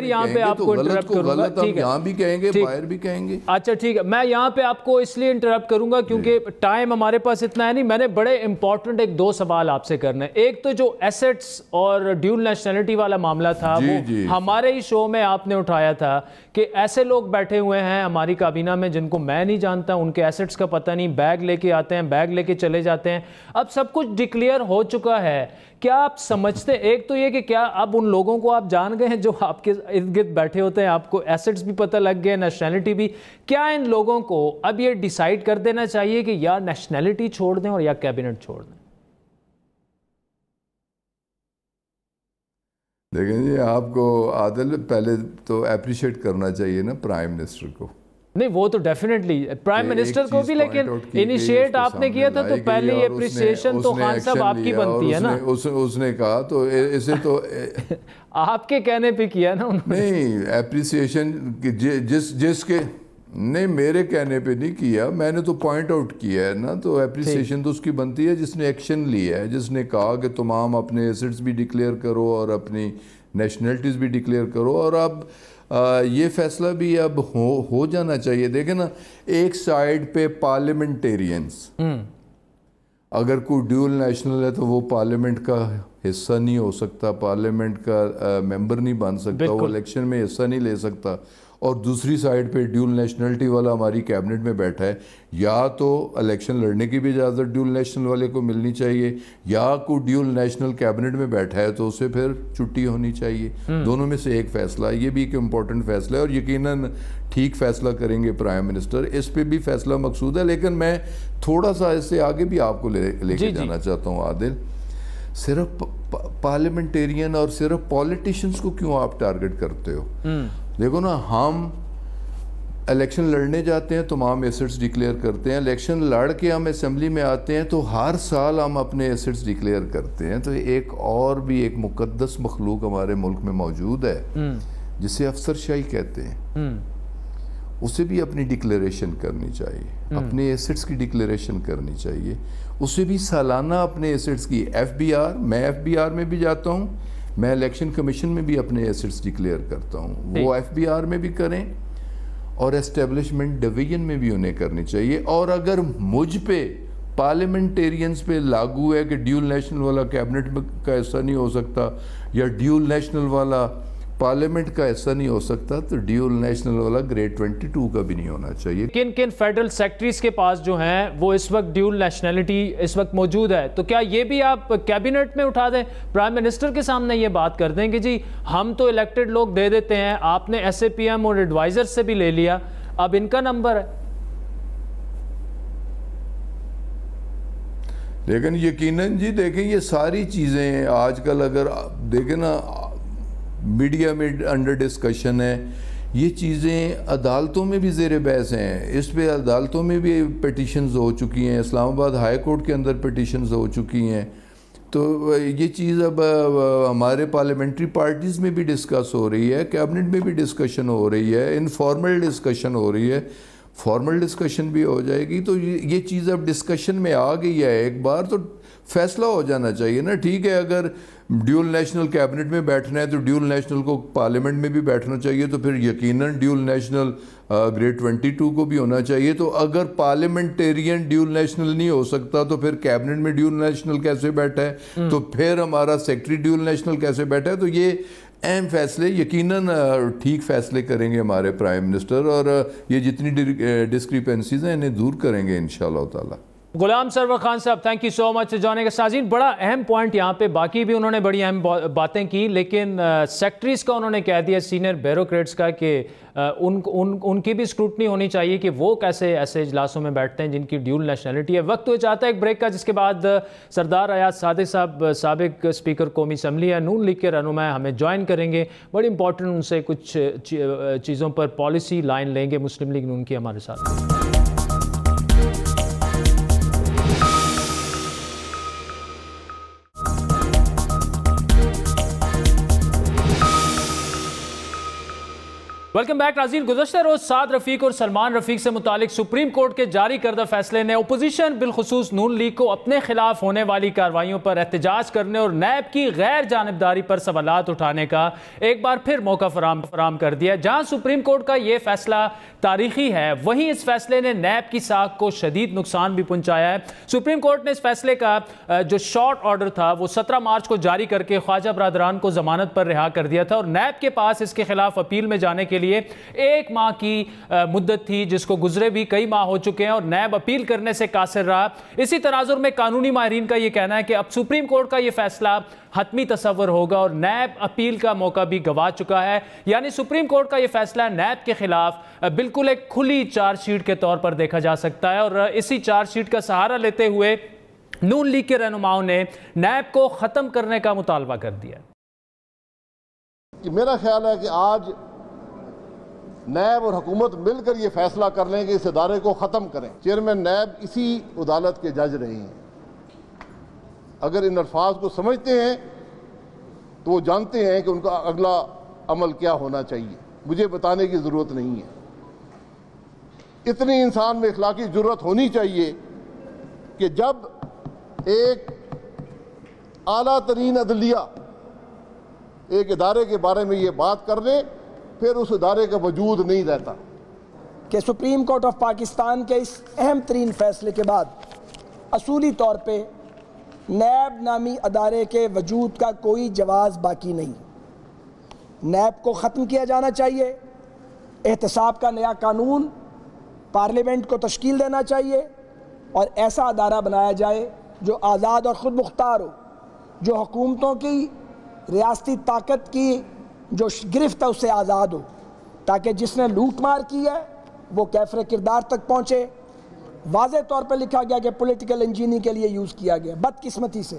A: یہاں پہ آپ کو انٹرپٹ کروں گا.
B: ٹھیک ہے، یہاں بھی کہیں گے، باہر بھی کہیں گے.
A: اچھا ٹھیک ہے، میں یہاں پہ آپ کو اس لیے انٹرپٹ کروں گا کیونکہ ٹائم ہمارے پاس اتنا ہے نہیں. میں نے بڑے امپورٹنٹ ایک دو سوال آپ سے کرنے. ایک تو جو ایسٹس اور ڈیول نیشنلٹی والا معاملہ تھا، وہ ہمارے ہی شو میں آپ نے اٹھایا تھا کہ ایسے لوگ بیٹھے ہوئے ہیں ہماری کابینہ میں جن کو میں نہیں جانتا، ان کے ایسٹس کا پتہ نہیں، بیگ لے کے آتے ہیں، بیگ لے کے چلے جاتے ہیں. اب سب کچھ ڈکلیئر ہو چکا ہے. کیا آپ سمجھتے، ایک تو یہ کہ کیا اب ان لوگوں کو آپ جان گئے ہیں جو آپ کے ارد گرد بیٹھے ہوتے ہیں، آپ کو ایسٹس بھی پتہ لگ گئے، نیشنلٹی بھی، کیا ان لوگوں کو اب یہ ڈیسائیڈ کر دینا چاہیے کہ یا نیشنلٹی چھوڑ دیں اور یا کیبنٹ چھوڑ دیں؟
B: دیکھیں جی، آپ کو عادل پہلے تو اپریشیٹ کرنا چاہیے نا پرائم منسٹر کو.
A: نہیں وہ تو ڈیفینیٹلی پرائم منسٹر کو بھی، لیکن انیشیٹ آپ نے کیا تھا تو پہلی اپریسیشن تو خان صاحب آپ کی بنتی ہے نا.
B: اس نے کہا تو اسے تو
A: آپ کے کہنے پہ کیا نا انہوں نے.
B: نہیں، اپریسیشن جس کے نہیں میرے کہنے پہ نہیں کیا، میں نے تو پوائنٹ آؤٹ کیا ہے نا. تو اپریسیشن تو اس کی بنتی ہے جس نے ایکشن لیا ہے، جس نے کہا کہ تمام اپنے ایسٹس بھی ڈکلیئر کرو اور اپنی نیشنلٹیز بھی ڈکلیئر کرو. اور اب یہ فیصلہ بھی اب ہو جانا چاہیے. دیکھیں نا، ایک سائیڈ پہ پارلیمنٹیرینز، اگر کوئی ڈیول نیشنل ہے تو وہ پارلیمنٹ کا حصہ نہیں ہو سکتا، پارلیمنٹ کا ممبر نہیں بن سکتا، وہ الیکشن میں حصہ نہیں لے سکتا. اور دوسری سائیڈ پہ ڈیول نیشنلٹی والا ہماری کیبنٹ میں بیٹھا ہے. یا تو الیکشن لڑنے کی بھی اجازت ڈیول نیشنل والے کو ملنی چاہیے، یا کوئی ڈیول نیشنل کیبنٹ میں بیٹھا ہے تو اسے پھر چھٹی ہونی چاہیے. دونوں میں سے ایک فیصلہ ہے. یہ بھی ایک امپورٹنٹ فیصلہ ہے اور یقیناً ٹھیک فیصلہ کریں گے پرائم منسٹر. اس پہ بھی فیصلہ مقصود ہے. لیکن میں تھوڑا سا اس سے آگے بھی آپ کو لے کے جانا چاہتا ہوں عادل. صرف پارلیمنٹیرین اور صرف پولیٹیشنز کو کیوں آپ ٹارگٹ کرتے ہو؟ دیکھو نا، ہم الیکشن لڑنے جاتے ہیں تمام ایسٹس ڈکلیئر کرتے ہیں، الیکشن لڑ کے ہم اسمبلی میں آتے ہیں تو ہر سال ہم اپنے ایسٹس ڈکلیئر کرتے ہیں. تو ایک اور بھی ایک مقدس مخلوق ہمارے ملک میں موجود ہے جسے افسر شاہی کہتے ہیں، اسے بھی اپنی ڈکلیریشن کرنی چاہیے، اپنے ایسٹس کی ڈکلیریشن کرنی چاہیے، اسے بھی سالانہ اپنے ایسٹس کی FBR، میں FBR میں بھی جاتا ہوں، میں الیکشن کمیشن میں بھی اپنے ایسٹس ڈکلیئر کرتا ہوں، وہ FBR میں بھی کریں اور اسٹیبلشمنٹ ڈویژن میں بھی انہیں کرنی چاہیے. اور اگر مجھ پہ پارلیمنٹیرینز پہ لاگو ہے کہ ڈیول نیشنل والا کیبنٹ کا ایسا نہیں ہو سکتا یا ڈیول نیشنل والا پارلیمنٹ کا ایسا نہیں ہو سکتا، تو ڈیول نیشنل والا گریڈ 22 کا بھی نہیں ہونا چاہیے.
A: کن فیڈرل سیکٹریز کے پاس جو ہیں وہ اس وقت ڈیول نیشنلٹی اس وقت موجود ہے، تو کیا یہ بھی آپ کیبنٹ میں اٹھا دیں، پرائم منسٹر کے سامنے یہ بات کر دیں کہ جی ہم تو الیکٹڈ لوگ دے دیتے ہیں، آپ نے SAPM اور ایڈوائزر سے بھی لے لیا، اب ان کا نمبر ہے.
B: لیکن یقیناً جی دیکھیں یہ ساری چیزیں آج کل اگر دیکھیں نا میڈیا میں انڈر ڈسکشن ہے، یہ چیزیں عدالتوں میں بھی زیر بحث ہیں، اس پہ عدالتوں میں بھی پیٹیشنز ہو چکی ہیں، اسلام آباد ہائی کورٹ کے اندر پیٹیشنز ہو چکی ہیں. تو یہ چیز اب ہمارے پارلیمنٹری پارٹیز میں بھی ڈسکس ہو رہی ہے، کیبنٹ میں بھی ڈسکشن ہو رہی ہے، انفارمل ڈسکشن ہو رہی ہے، فارمل ڈسکشن بھی ہو جائے گی. تو یہ چیز اب ڈسکشن میں آ گئی ہے ایک بار، تو فیصلہ ہو جانا چاہیے نا. ٹھیک ہے اگر ڈیول نیشنل کیبنٹ میں بیٹھنا ہے تو ڈیول نیشنل کو پارلیمنٹ میں بھی بیٹھنا چاہیے، تو پھر یقیناً ڈیول نیشنل گریڈ 22 کو بھی ہونا چاہیے. تو اگر پارلیمنٹیرین ڈیول نیشنل نہیں ہو سکتا تو پھر کیبنٹ میں ڈیول نیشنل کیسے بیٹھا ہے، تو پھر ہمارا سیکٹری ڈیول نیشنل کیسے بیٹھا ہے. تو یہ اہم فیصلے یقیناً ٹھیک فیصلے کریں گے ہمارے پرائم منسٹر، اور یہ جتنی ڈسکریپنسیز ہیں انہیں دور کریں گے انشاءاللہ تعالی.
A: Ghulam Sarwar Khan sahab thank you so مچ جانے کا. سازین بڑا اہم پوائنٹ یہاں پہ، باقی بھی انہوں نے بڑی اہم باتیں کی، لیکن سیکٹریز کا انہوں نے کہہ دیا، سینئر بیوروکریٹس کا، کہ ان کی بھی اسکروٹنی ہونی چاہیے کہ وہ کیسے ایسے اجلاسوں میں بیٹھتے ہیں جن کی ڈیول نیشنلٹی ہے. وقت ہو جاتا ہے ایک بریک کا، جس کے بعد سردار ایاز صادق صاحب سابق اسپیکر قومی اسمبلی ہے، نون لیگ کے رہنما ہمیں جوائن کریں گے. بڑی امپورٹنٹ ان سے کچھ چیزوں پر پالیسی لائن لیں گے مسلم لیگ نون کی ہمارے ساتھ. ویلکم بیک ناظرین. گزشتہ روز سعد رفیق اور سلمان رفیق سے متعلق سپریم کورٹ کے جاری کردہ فیصلے نے اپوزیشن بالخصوص نون لیگ کو اپنے خلاف ہونے والی کارروائیوں پر احتجاج کرنے اور نیب کی غیر جانبداری پر سوالات اٹھانے کا ایک بار پھر موقع فراہم کر دیا. جہاں سپریم کورٹ کا یہ فیصلہ تاریخی ہے، وہیں اس فیصلے نے نیب کی ساکھ کو شدید نقصان بھی پہنچایا ہے. سپریم کورٹ نے اس فیصلے کا جو شارٹ آرڈر تھا وہ 17 مارچ کو جاری کر کے خواجہ برادران کو ضمانت پر رہا کر دیا تھا، اور نیب کے پاس اس کے خلاف اپیل میں جانے کے لیے 1 ماہ کی مدت تھی، جس کو گزرے بھی کئی ماہ ہو چکے ہیں اور نیب اپیل کرنے سے قاصر رہا. اسی تناظر میں قانونی ماہرین کا یہ کہنا ہے کہ اب سپریم کورٹ کا یہ فیصلہ حتمی تصور ہوگا اور نیب اپیل کا موقع بھی گوا چکا ہے. یعنی سپریم کورٹ کا یہ فیصلہ نیب کے خلاف بالکل ایک کھلی چارج شیٹ کے طور پر دیکھا جا سکتا ہے، اور اسی چارج شیٹ کا سہارا لیتے ہوئے نون لیگ کے رہنماؤں نے نیب کو ختم کرنے کا مطالبہ کر دیا.
C: میرا خیال ہے کہ آج نیب اور حکومت مل کر یہ فیصلہ کر لیں کہ اس ادارے کو ختم کریں. چیئرمین نیب اسی عدالت کے جج رہے ہیں. اگر ان الفاظ کو سمجھتے ہیں تو وہ جانتے ہیں کہ ان کا اگلا عمل کیا ہونا چاہیے. مجھے بتانے کی ضرورت نہیں ہے. اتنی انسان میں اخلاقی جرات ہونی چاہیے کہ جب ایک اعلیٰ ترین عدلیہ ایک ادارے کے بارے میں یہ بات کر لے، پھر اس ادارے کا وجود نہیں رہتا.
D: کہ سپریم کورٹ آف پاکستان کے اس اہم ترین فیصلے کے بعد اصولی طور پہ نیب نامی ادارے کے وجود کا کوئی جواز باقی نہیں. نیب کو ختم کیا جانا چاہیے. احتساب کا نیا قانون پارلیمنٹ کو تشکیل دینا چاہیے اور ایسا ادارہ بنایا جائے جو آزاد اور خود مختار ہو، جو حکومتوں کی ریاستی طاقت کی جو گرفت ہے اس سے آزاد ہو، تاکہ جس نے لوٹ مار کی ہے وہ کیفر کردار تک پہنچے. واضح طور پہ لکھا گیا کہ پولیٹیکل انجینئرنگ کے لیے یوز کیا گیا. بدقسمتی سے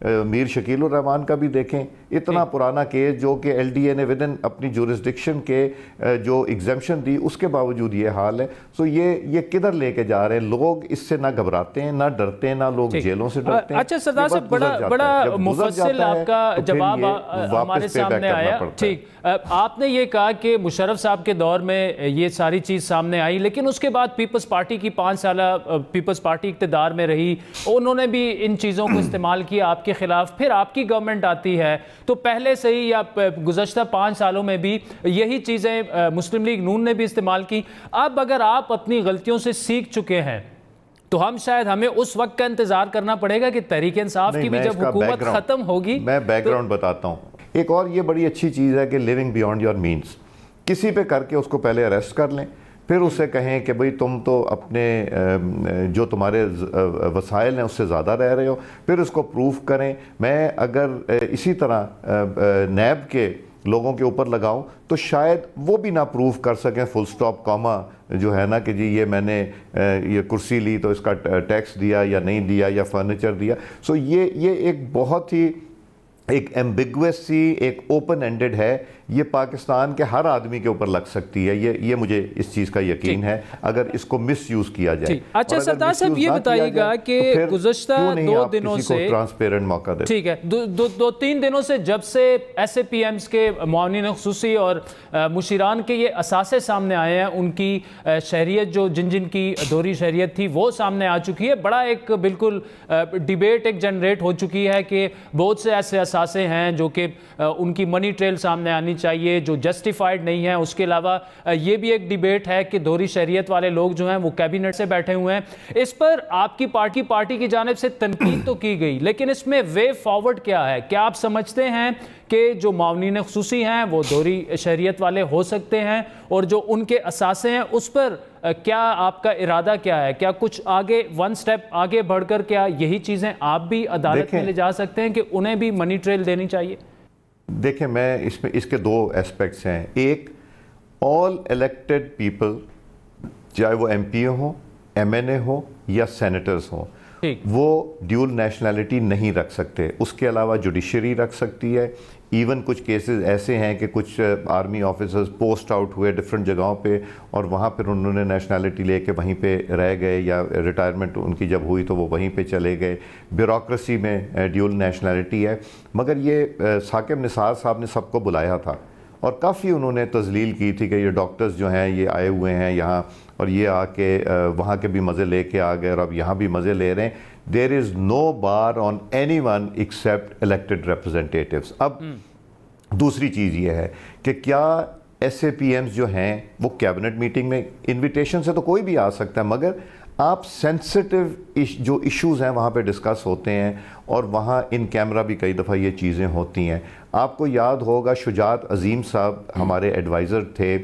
E: میر شکیل الرحمان کا بھی دیکھیں، اتنا پرانا کیس جو کہ ایل ڈی اے نے ودن اپنی جورسڈکشن کے جو ایگزمپشن دی، اس کے باوجود یہ حال ہے. سو یہ کدھر لے کے جا رہے ہیں؟ لوگ اس سے نہ گھبراتے ہیں، نہ ڈرتے ہیں، نہ لوگ جیلوں سے ڈرتے ہیں.
A: اچھا سردار صاحب، بڑا مفصل آپ کا جواب ہمارے سامنے آیا. ٹھیک، آپ نے یہ کہا کہ مشرف صاحب کے دور میں یہ ساری چیز سامنے آئی، لیکن اس کے بعد پیپلز پارٹی کی 5 سالہ پیپلز پارٹی اقتدار میں رہی، انہوں نے بھی ان چیزوں کو استعمال کیا آپ کے خلاف. پھر آپ کی گورنمنٹ آتی ہے تو پہلے سے ہی یا گزشتہ 5 سالوں میں بھی یہی چیزیں مسلم لیگ نون نے بھی استعمال کی. اب اگر آپ اپنی غلطیوں سے سیکھ چکے ہیں تو ہمیں اس وقت کا انتظار کرنا پڑے گا کہ تحریک انصاف کی بھی جب حکومت ختم ہوگی.
E: میں بیک گراؤنڈ بتاتا ہوں. ایک اور یہ بڑی اچھی چیز ہے کہ لیونگ بیونڈ یور مینز، کسی پہ کر کے اس کو پہلے اریسٹ کر لیں، پھر اسے کہیں کہ بھئی تم تو اپنے جو تمہارے وسائل ہیں اس سے زیادہ رہ رہے ہو، پھر اس کو پروف کریں. میں اگر اسی طرح نیب کے لوگوں کے اوپر لگاؤں تو شاید وہ بھی نہ پروف کر سکیں فل سٹاپ کاما جو ہے نا کہ جی یہ میں نے یہ کرسی لی تو اس کا ٹیکس دیا یا نہیں دیا یا فرنیچر دیا. سو یہ ایک بہت ہی ایک ایمبیگوس سی ایک اوپن اینڈڈ ہے. یہ پاکستان کے ہر آدمی کے اوپر لگ سکتی ہے. یہ مجھے اس چیز کا یقین ہے اگر اس کو مس یوز کیا جائے.
A: اچھا سردار صاحب یہ بتائیے گا کہ گزشتہ 2 دنوں سے
E: ٹرانسپیرنٹ موقع دے.
A: ٹھیک ہے، 2-3 دنوں سے جب سے ایس اے پی ایمز کے معاونین خصوصی اور مشیران کے یہ اثاثے سامنے آئے ہیں، ان کی شہریت جو جن کی دوہری شہریت تھی وہ سامنے آ چکی ہے. بڑا ایک بالکل ڈیبیٹ ایک جنریٹ ہو چکی ہے کہ بہت سے ایسے اثاثے ہیں جو کہ ان کی منی ٹریل سامنے آنی چاہیے جو جسٹیفائیڈ نہیں ہیں. اس کے علاوہ یہ بھی ایک ڈیبیٹ ہے کہ دوہری شہریت والے لوگ جو ہیں وہ کیبنٹ سے بیٹھے ہوئے ہیں. اس پر آپ کی پارٹی کی جانب سے تنقید تو کی گئی، لیکن اس میں وے فارورڈ کیا ہے؟ کیا آپ سمجھتے ہیں کہ جو معاونین خصوصی ہیں وہ دوہری شہریت والے ہو سکتے ہیں، اور جو ان کے اثاثے ہیں اس پر کیا آپ کا ارادہ کیا ہے؟ کیا کچھ آگے 1 سٹیپ آگے بڑھ کر کیا یہی چیزیں آپ بھی عدالت میں لے جا سکتے ہیں کہ انہیں بھی منی ٹریل دینی چاہیے؟
E: دیکھیں میں اس کے 2 ایسپیکٹس ہیں. ایک، آل الیکٹڈ پیپل چاہے وہ ایم پی ہوں، ایم این اے ہوں یا سینیٹرز ہوں، وہ ڈیول نیشنلٹی نہیں رکھ سکتے. اس کے علاوہ جوڈیشری رکھ سکتی ہے. ایون کچھ کیسز ایسے ہیں کہ کچھ آرمی آفیسرز پوسٹ آؤٹ ہوئے ڈیفرنٹ جگہوں پہ اور وہاں پھر انہوں نے نیشنلٹی لے کے وہیں پہ رہ گئے، یا ریٹائرمنٹ ان کی جب ہوئی تو وہ وہیں پہ چلے گئے. بیوروکریسی میں ڈیول نیشنلٹی ہے. مگر یہ ثاقب نثار صاحب نے سب کو بلایا تھا اور کافی انہوں نے تذلیل کی تھی کہ یہ ڈاکٹرز جو ہیں یہ آئے ہوئے ہیں یہاں اور یہ آ کے وہاں کے بھی مزے لے کے آ گئے اور اب یہاں بھی مزے لے رہے ہیں. There is no bar on anyone except elected representatives. اب دوسری چیز یہ ہے کہ کیا ایس اے پی ایمز جو ہیں وہ کیبنٹ میٹنگ میں انویٹیشن سے تو کوئی بھی آ سکتا ہے، مگر آپ سینسٹیو جو ایشوز ہیں وہاں پہ ڈسکس ہوتے ہیں اور وہاں ان کیمرہ بھی کئی دفعہ یہ چیزیں ہوتی ہیں. آپ کو یاد ہوگا شجاعت عظیم صاحب ہمارے ایڈوائزر تھے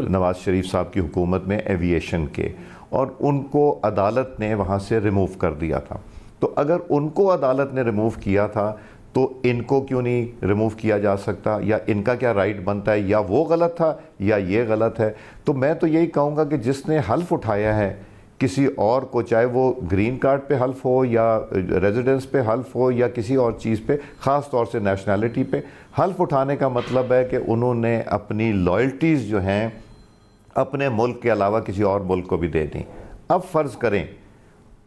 E: نواز شریف صاحب کی حکومت میں ایوییشن کے، اور ان کو عدالت نے وہاں سے ریموو کر دیا تھا. تو اگر ان کو عدالت نے ریموو کیا تھا تو ان کو کیوں نہیں ریموو کیا جا سکتا؟ یا ان کا کیا رائٹ بنتا ہے؟ یا وہ غلط تھا یا یہ غلط ہے؟ تو میں تو یہی کہوں گا کہ جس نے حلف اٹھایا ہے کسی اور کو، چاہے وہ گرین کارڈ پہ حلف ہو یا ریزیڈنس پہ حلف ہو یا کسی اور چیز پہ، خاص طور سے نیشنلٹی پہ حلف اٹھانے کا مطلب ہے کہ انہوں نے اپنی لائلٹیز جو ہیں اپنے ملک کے علاوہ کسی اور ملک کو بھی دے دیں. اب فرض کریں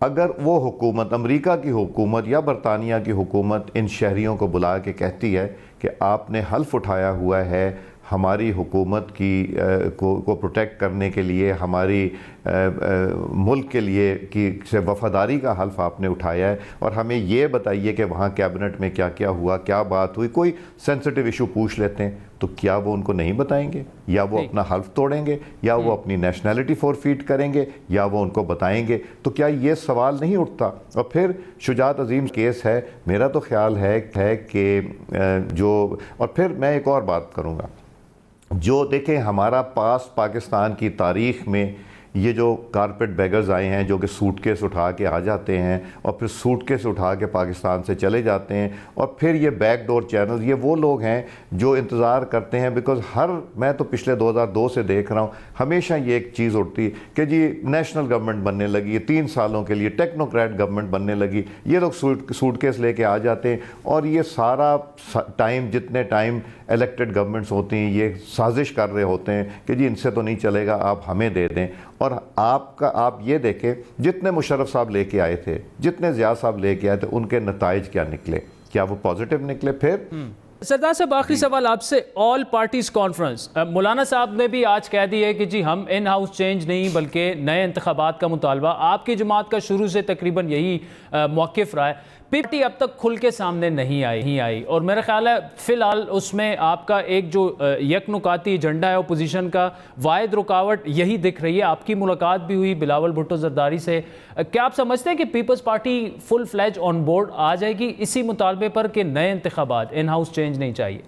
E: اگر وہ حکومت، امریکہ کی حکومت یا برطانیہ کی حکومت ان شہریوں کو بلا کے کہتی ہے کہ آپ نے حلف اٹھایا ہوا ہے ہماری حکومت کی کو پروٹیکٹ کرنے کے لیے، ہماری ملک کے لیے کی سے وفاداری کا حلف آپ نے اٹھایا ہے، اور ہمیں یہ بتائیے کہ وہاں کیبنٹ میں کیا کیا ہوا، کیا بات ہوئی، کوئی سینسٹیو ایشو پوچھ لیتے ہیں، تو کیا وہ ان کو نہیں بتائیں گے؟ یا وہ اپنا حلف توڑیں گے، یا وہ اپنی نیشنلٹی فورفیٹ کریں گے، یا وہ ان کو بتائیں گے؟ تو کیا یہ سوال نہیں اٹھتا؟ اور پھر شجاعت عظیم کیس ہے، میرا تو خیال ہے کہ اور پھر میں ایک اور بات کروں گا، جو دیکھیں ہمارا پاکستان کی تاریخ میں یہ جو کارپیٹ بیگرز آئے ہیں جو کہ سوٹ کیس اٹھا کے آ جاتے ہیں اور پھر سوٹ کیس اٹھا کے پاکستان سے چلے جاتے ہیں، اور پھر یہ بیک ڈور چینل، یہ وہ لوگ ہیں جو انتظار کرتے ہیں، بیکاز میں تو پچھلے 2002 سے دیکھ رہا ہوں ہمیشہ یہ ایک چیز اٹھتی کہ جی نیشنل گورنمنٹ بننے لگی 3 سالوں کے لیے، ٹیکنوکریٹ گورنمنٹ بننے لگی، یہ لوگ سوٹ کیس لے کے آ جاتے ہیں، اور یہ سارا ٹائم جتنے ٹائم الیکٹڈ گورنمنٹس ہوتی ہیں یہ سازش کر رہے ہوتے ہیں کہ جی ان سے تو نہیں چلے گا، آپ ہمیں دے دیں۔ اور آپ یہ دیکھیں جتنے مشرف صاحب لے کے آئے تھے، جتنے ضیاء صاحب لے کے آئے تھے، ان کے نتائج کیا نکلے؟ کیا وہ پازیٹیو نکلے؟ پھر
A: سردار صاحب آخری سوال آپ سے، آل پارٹیز کانفرنس، مولانا صاحب نے بھی آج کہہ دی ہے کہ جی ہم ان ہاؤس چینج نہیں بلکہ نئے انتخابات کا مطالبہ، آپ کی جماعت کا شروع سے تقریباً یہی موقف رہا ہے، پارٹی اب تک کھل کے سامنے نہیں آئی، اور میرا خیال ہے فی الحال اس میں آپ کا ایک جو یک نکاتی ایجنڈا ہے اپوزیشن کا، واحد رکاوٹ یہی دکھ رہی ہے۔ آپ کی ملاقات بھی ہوئی بلاول بھٹو زرداری سے، کیا آپ سمجھتے ہیں کہ Peoples Party full fledge on board آ جائے گی اسی مطالبے پر کہ نئے انتخابات، ان ہاؤس چینج نہیں چاہیے؟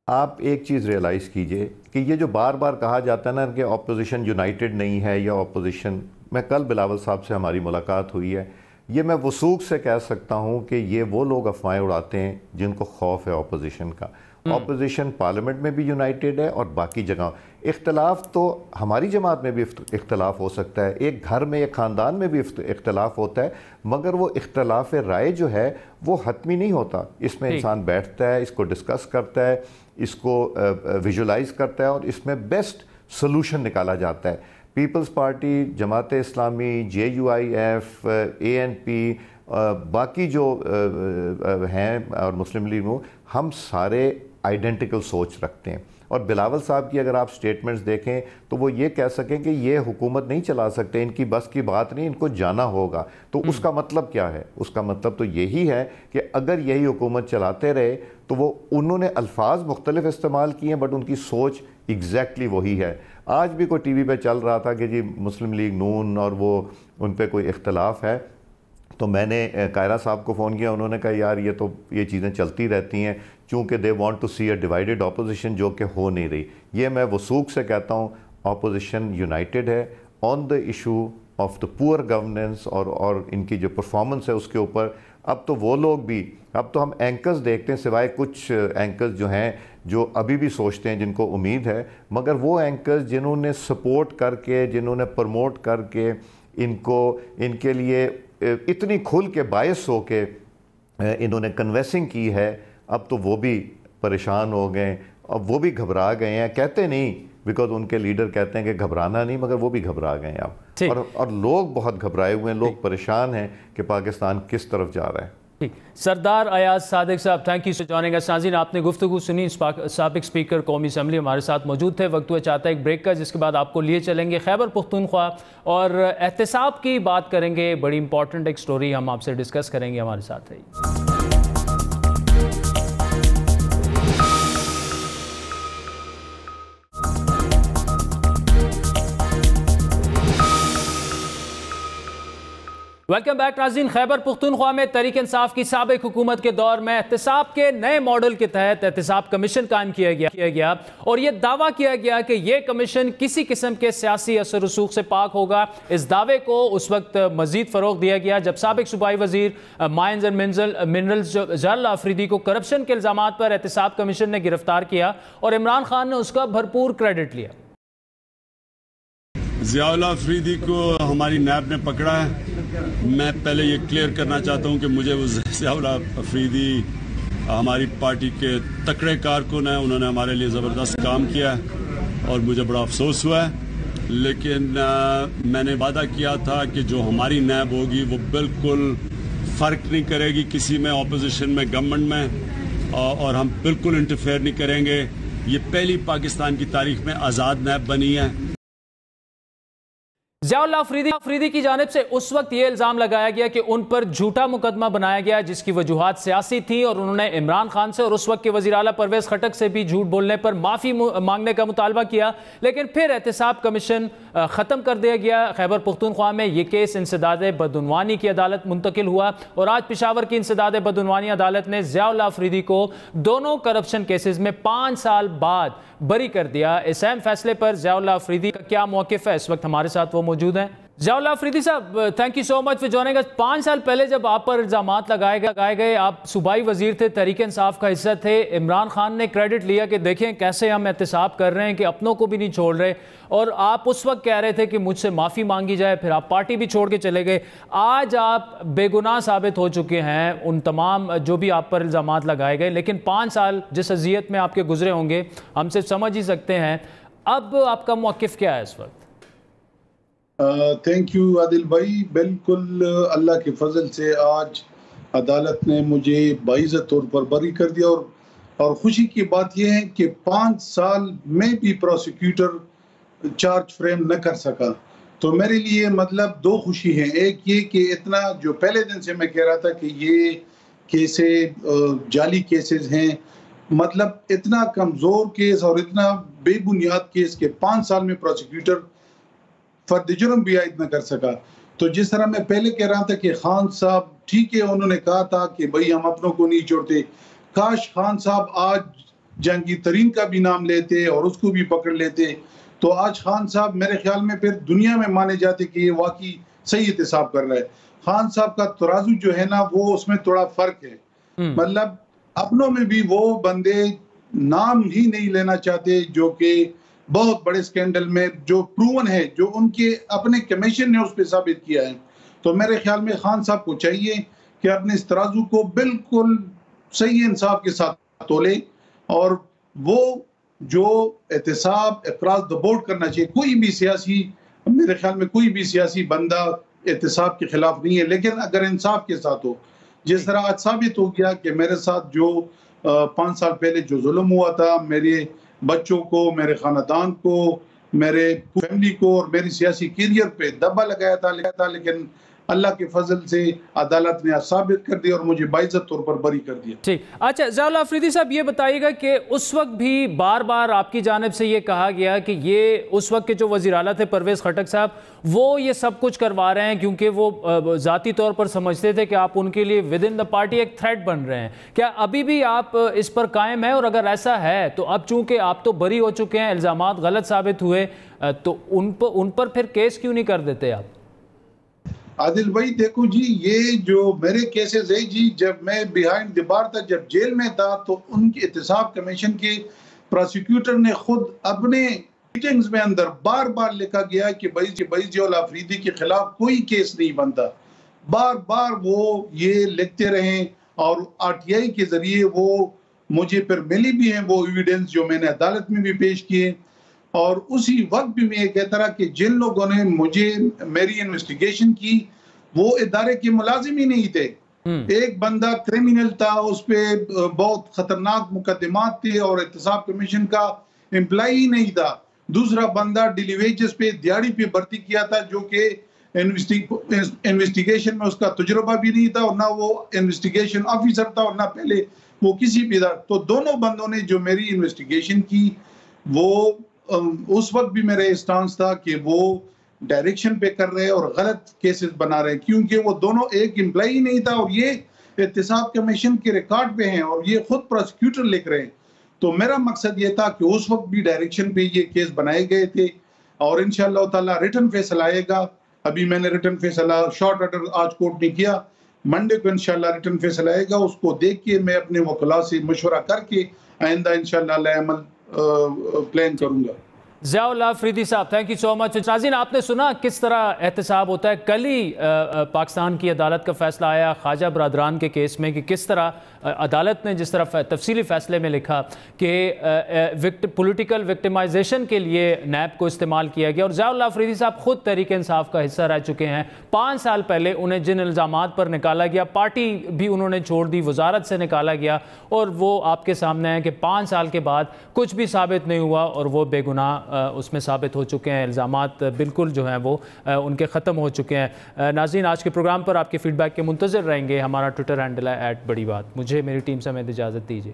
E: آپ ایک چیز ریئلائز کیجئے کہ یہ جو بار بار کہا جاتا ہے نا کہ اپوزیشن یونائٹڈ نہیں ہے یا اپوزیشن، میں کل بلاول صاحب سے ہماری ملاقات ہوئی ہے، یہ میں وثوق سے کہہ سکتا ہوں کہ یہ وہ لوگ افواہیں اڑاتے ہیں جن کو خوف ہے اپوزیشن کا۔ اپوزیشن پارلیمنٹ میں بھی یونائٹڈ ہے اور باقی جگہ اختلاف تو ہماری جماعت میں بھی اختلاف ہو سکتا ہے، ایک گھر میں ایک خاندان میں بھی اختلاف ہوتا ہے، مگر وہ اختلاف رائے جو ہے وہ حتمی نہیں ہوتا، اس میں انسان بیٹھتا ہے، اس کو ڈسکس کرتا ہے، اس کو ویژولائز کرتا ہے اور اس میں بیسٹ سلوشن نکالا جاتا ہے۔ Peoples party, Jamaat Islami, JUIF، ANP، باقی جو ہیں اور مسلم لیگ، ہم سارے آئیڈینٹیکل سوچ رکھتے ہیں، اور بلاول صاحب کی اگر آپ سٹیٹمنٹس دیکھیں تو وہ یہ کہہ سکیں کہ یہ حکومت نہیں چلا سکتے، ان کی بس کی بات نہیں، ان کو جانا ہوگا، تو اس کا مطلب کیا ہے؟ اس کا مطلب تو یہی ہے کہ اگر یہی حکومت چلاتے رہے تو وہ انہوں نے الفاظ مختلف استعمال کیے ہیں بٹ ان کی سوچ ایگزیکٹلی وہی ہے۔ آج بھی کوئی ٹی وی پہ چل رہا تھا کہ جی مسلم لیگ نون اور وہ ان پہ کوئی اختلاف ہے، تو میں نے قائرہ صاحب کو فون کیا، انہوں نے کہا یار یہ چیزیں چلتی رہتی ہیں چونکہ they want to see a divided opposition, جو کہ ہو نہیں رہی۔ یہ میں وثوق سے کہتا ہوں اپوزیشن یونائٹڈ ہے آن دا ایشو آف دا پور گورننس اور ان کی جو پرفارمنس ہے اس کے اوپر۔ اب تو وہ لوگ بھی، اب تو ہم اینکرز دیکھتے ہیں، سوائے کچھ اینکرز جو ہیں جو ابھی بھی سوچتے ہیں، جن کو امید ہے، مگر وہ اینکرز جنہوں نے سپورٹ کر کے، جنہوں نے پروموٹ کر کے ان کے لیے اتنی کھل کے باعث ہو کے انہوں نے کنویسنگ کی ہے، اب تو وہ بھی پریشان ہو گئے، اب وہ بھی گھبرا گئے ہیں، کہتے نہیں بیکاز ان کے لیڈر کہتے ہیں کہ گھبرانا نہیں، مگر وہ بھی گھبرا گئے ہیں اب، اور لوگ بہت گھبرائے ہوئے ہیں، لوگ پریشان ہیں کہ پاکستان کس طرف جا رہا ہے۔
A: سردار ایاز صادق صاحب، تھینک یو فار جوائننگ اس۔ ناظرین، آپ نے گفتگو سنی، سابق اسپیکر قومی اسمبلی ہمارے ساتھ موجود تھے۔ وقت ہوا چاہتا ہے ایک بریک کا، جس کے بعد آپ کو لیے چلیں گے خیبر پختونخوا اور احتساب کی بات کریں گے، بڑی امپورٹنٹ ایک سٹوری ہم آپ سے ڈسکس کریں گے، ہمارے ساتھ رہیے۔ ویلکم بیک ناظرین۔ خیبر پختونخوا میں تحریک انصاف کی سابق حکومت کے دور میں احتساب کے نئے ماڈل کے تحت احتساب کمیشن قائم کیا گیا اور یہ دعویٰ کیا گیا کہ یہ کمیشن کسی قسم کے سیاسی اثر رسوخ سے پاک ہوگا۔ اس دعوے کو اس وقت مزید فروغ دیا گیا جب سابق صوبائی وزیر مائنز اینڈ منرلز جلال آفریدی کو کرپشن کے الزامات پر احتساب کمیشن نے گرفتار کیا اور عمران خان نے اس کا بھرپور کریڈٹ لیا۔
F: ضیاء اللہ آفریدی کو ہماری نیب نے پکڑا ہے۔ میں پہلے یہ کلیئر کرنا چاہتا ہوں کہ مجھے وہ ضیاء اللہ آفریدی ہماری پارٹی کے تکڑے کارکن ہیں، انہوں نے ہمارے لیے زبردست کام کیا ہے اور مجھے بڑا افسوس ہوا ہے، لیکن میں نے وعدہ کیا تھا کہ جو ہماری نیب ہوگی وہ بالکل فرق نہیں کرے گی کسی میں، اپوزیشن میں، گورنمنٹ میں، اور ہم بالکل انٹرفیئر نہیں کریں گے۔ یہ پہلی پاکستان کی تاریخ میں آزاد نیب بنی ہے۔
A: ضیاءاللہ افریدی کی جانب سے اس وقت یہ الزام لگایا گیا کہ ان پر جھوٹا مقدمہ بنایا گیا جس کی وجوہات سیاسی تھیں، اور انہوں نے عمران خان سے اور اس وقت کے وزیر اعلیٰ پرویز خٹک سے بھی جھوٹ بولنے پر معافی مانگنے کا مطالبہ کیا، لیکن پھر احتساب کمیشن ختم کر دیا گیا۔ خیبر پختونخوا میں یہ کیس انسداد بدعنوانی کی عدالت منتقل ہوا، اور آج پشاور کی انسداد بدعنوانی عدالت نے ضیاءاللہ افریدی کو دونوں کرپشن کیسز میں 5 سال بعد بری کر دیا۔ اس اہم فیصلے پر ضیاءاللہ افریدی کا کیا موقف ہے؟ اس وقت ہمارے ساتھ وہ موجود ہیں۔ Ziaullah Afridi sahab, thank you so much for joining اس۔ 5 سال پہلے جب آپ پر الزامات لگائے گئے، آپ صوبائی وزیر تھے، تحریک انصاف کا حصہ تھے، عمران خان نے کریڈٹ لیا کہ دیکھیں کیسے ہم احتساب کر رہے ہیں کہ اپنوں کو بھی نہیں چھوڑ رہے، اور آپ اس وقت کہہ رہے تھے کہ مجھ سے معافی مانگی جائے، پھر آپ پارٹی بھی چھوڑ کے چلے گئے۔ آج آپ بے گناہ ثابت ہو چکے ہیں ان تمام جو بھی آپ پر الزامات لگائے گئے، لیکن 5 سال جس اذیت میں آپ کے گزرے ہوں گے ہم صرف سمجھ ہی سکتے ہیں۔ اب آپ کا موقف کیا ہے اس وقت؟
G: تھینک یو عادل بھائی، بالکل اللہ کے فضل سے آج عدالت نے مجھے باعزت طور پر بری کر دیا، اور خوشی کی بات یہ ہے کہ 5 سال میں بھی پروسیکیوٹر چارج فریم نہ کر سکا، تو میرے لیے مطلب 2 خوشی ہیں۔ ایک یہ کہ اتنا جو پہلے دن سے میں کہہ رہا تھا کہ یہ کیسز جعلی کیسز ہیں، مطلب اتنا کمزور کیس اور اتنا بے بنیاد کیس کہ 5 سال میں پروسیکیوٹر فرد جرم بھی عائد نہ کر سکا۔ تو جس طرح میں پہلے کہہ رہا تھا کہ خان صاحب ٹھیک ہے، انہوں نے کہا تھا کہ بھئی ہم اپنوں کو نہیں چھوڑتے، کاش خان صاحب آج جہانگیر ترین کا بھی نام لیتے اور اس کو بھی پکڑ لیتے، تو آج خان صاحب میرے خیال میں پھر دنیا میں مانے جاتے کہ یہ واقعی صحیح احتساب کر رہا ہے۔ خان صاحب کا ترازو جو ہے نا وہ اس میں تھوڑا فرق ہے، مطلب اپنوں میں بھی وہ بندے نام ہی نہیں لینا چاہتے جو کہ بہت بڑے سکینڈل میں جو پروون ہے، جو ان کے اپنے کمیشن نے اس پہ ثابت کیا ہے۔ تو میرے خیال میں خان صاحب کو چاہیے کہ اپنے اس ترازو کو بالکل صحیح انصاف کے ساتھ تولے، اور وہ جو احتساب اقراض دا بورڈ کرنا چاہیے۔ کوئی بھی سیاسی، میرے خیال میں کوئی بھی سیاسی بندہ احتساب کے خلاف نہیں ہے، لیکن اگر انصاف کے ساتھ ہو، جس طرح آج ثابت ہو گیا کہ میرے ساتھ جو 5 سال پہلے جو ظلم ہوا تھا، میرے بچوں کو، میرے خاندان کو، میرے فیملی کو اور میری سیاسی کیریئر پہ دبا لگایا تھا، لیکن اللہ کے فضل سے عدالت نے ثابت کر دیا اور مجھے باعزت طور پر بری کر دیا۔
A: ٹھیک، اچھا ضیاءاللہ افریدی صاحب یہ بتائیے گا کہ اس وقت بھی بار بار آپ کی جانب سے یہ کہا گیا کہ یہ اس وقت کے جو وزیر اعلیٰ تھے پرویز خٹک صاحب، وہ یہ سب کچھ کروا رہے ہیں کیونکہ وہ ذاتی طور پر سمجھتے تھے کہ آپ ان کے لیے ود ان دا پارٹی ایک تھریٹ بن رہے ہیں۔ کیا ابھی بھی آپ اس پر قائم ہیں؟ اور اگر ایسا ہے تو اب چونکہ آپ تو بری ہو چکے ہیں، الزامات غلط ثابت ہوئے، تو ان پر پھر کیس کیوں نہیں کر دیتے آپ؟
G: عادل بھائی دیکھو جی، یہ جو میرے کیسز ہے جی، جب میں بیہائنڈ دی بار تھا، جب جیل میں تھا، تو ان کے احتساب کمیشن کے پروسیکیوٹر نے خود اپنے میٹنگز میں اندر بار بار لکھا گیا کہ بھائی ضیاءاللہ افریدی کے خلاف کوئی کیس نہیں بنتا۔ بار بار وہ یہ لکھتے رہے، اور RTI کے ذریعے وہ مجھے پھر ملی بھی ہیں وہ ایویڈنس جو میں نے عدالت میں بھی پیش کیے۔ اور اسی وقت بھی میں یہ کہتا رہا کہ جن لوگوں نے مجھے میری انویسٹیگیشن کی وہ ادارے کے ملازم ہی نہیں تھے۔ ایک بندہ کریمنل تھا، اس پہ بہت خطرناک مقدمات تھے اور احتساب کمیشن کا امپلائی ہی نہیں تھا۔ دوسرا بندہ ڈیلی ویجز پہ دیہڑی پہ بھرتی کیا تھا، جو کہ انویسٹیگیشن میں اس کا تجربہ بھی نہیں تھا، اور نہ وہ انویسٹیگیشن آفیسر تھا، اور نہ پہلے وہ کسی بھی ادارے۔ تو دونوں بندوں نے جو میری انویسٹیگیشن کی، وہ اس وقت بھی میرا اسٹانس تھا کہ وہ ڈائریکشن پہ کر رہے اور غلط کیسز بنا رہے ہیں، کیونکہ وہ دونوں ایک امپلائی نہیں تھا، اور یہ احتساب کمیشن کے ریکارڈ پہ ہیں اور یہ خود پروسیکیوٹر لکھ رہے ہیں۔ تو میرا مقصد یہ تھا کہ اس وقت بھی ڈائریکشن پہ یہ کیس بنائے گئے تھے، اور انشاءاللہ تعالیٰ ریٹن فیصلہ آئے گا۔ ابھی میں نے ریٹن فیصلہ شارٹ آرڈر آج کورٹ نے کیا، منڈے کو انشاءاللہ ریٹن فیصلہ آئے گا، اس کو دیکھ کے میں اپنے وکلاء سے مشورہ کر کے آئندہ انشاءاللہ علیہ عمل پلان کروں گا۔
A: Ziaullah Afridi sahab, thank you so مچ۔ ناظرین، آپ نے سنا کس طرح احتساب ہوتا ہے۔ کل ہی پاکستان کی عدالت کا فیصلہ آیا خواجہ برادران کے کیس میں کہ کس طرح عدالت نے جس طرح تفصیلی فیصلے میں لکھا کہ پولیٹیکل وکٹمائزیشن کے لیے نیب کو استعمال کیا گیا، اور ضیاءاللہ افریدی صاحب خود تحریک انصاف کا حصہ رہ چکے ہیں۔ 5 سال پہلے انہیں جن الزامات پر نکالا گیا، پارٹی بھی انہوں نے چھوڑ دی، وزارت سے نکالا گیا، اور وہ آپ کے سامنے ہیں کہ 5 سال کے بعد کچھ بھی ثابت نہیں ہوا اور وہ بے گناہ اس میں ثابت ہو چکے ہیں، الزامات بالکل جو ہیں وہ ان کے ختم ہو چکے ہیں۔ ناظرین، آج کے پروگرام پر آپ کے فیڈ بیک کے منتظر رہیں گے۔ ہمارا ٹویٹر ہینڈل ہے @بڑی بات۔ مجھے میری ٹیم سے اجازت دیجیے۔